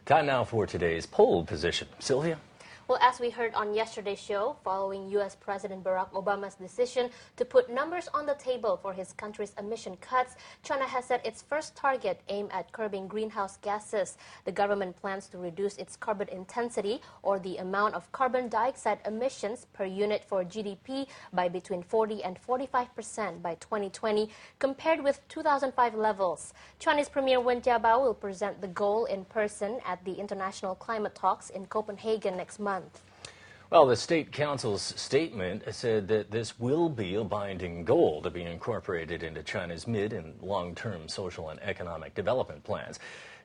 Time now for today's poll position. Sylvia? Well, as we heard on yesterday's show, following U.S. President Barack Obama's decision to put numbers on the table for his country's emission cuts, China has set its first target aimed at curbing greenhouse gases. The government plans to reduce its carbon intensity, or the amount of carbon dioxide emissions per unit for GDP, by between 40 and 45% by 2020, compared with 2005 levels. Chinese Premier Wen Jiabao will present the goal in person at the International Climate Talks in Copenhagen next month. Well, the State Council's statement said that this will be a binding goal to be incorporated into China's mid- and long-term social and economic development plans.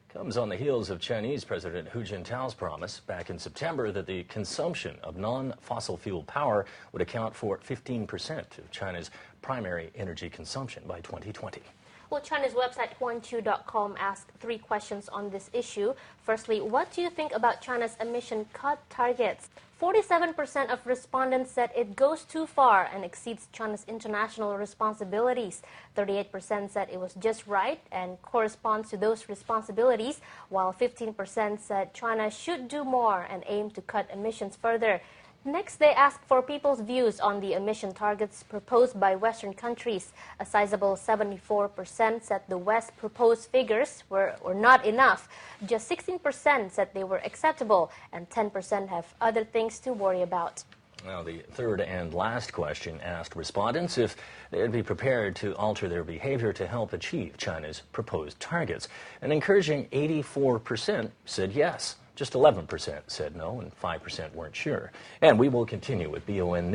It comes on the heels of Chinese President Hu Jintao's promise back in September that the consumption of non-fossil fuel power would account for 15% of China's primary energy consumption by 2020. Well, China's website huanqiu.com asked 3 questions on this issue. Firstly, what do you think about China's emission cut targets? 47% of respondents said it goes too far and exceeds China's international responsibilities. 38% said it was just right and corresponds to those responsibilities, while 15% said China should do more and aim to cut emissions further. Next, they asked for people's views on the emission targets proposed by Western countries. A sizable 74% said the West's proposed figures were not enough. Just 16% said they were acceptable, and 10% have other things to worry about. Now, the third and last question asked respondents if they'd be prepared to alter their behavior to help achieve China's proposed targets. An encouraging 84% said yes. Just 11% said no, and 5% weren't sure. And we will continue with BON News.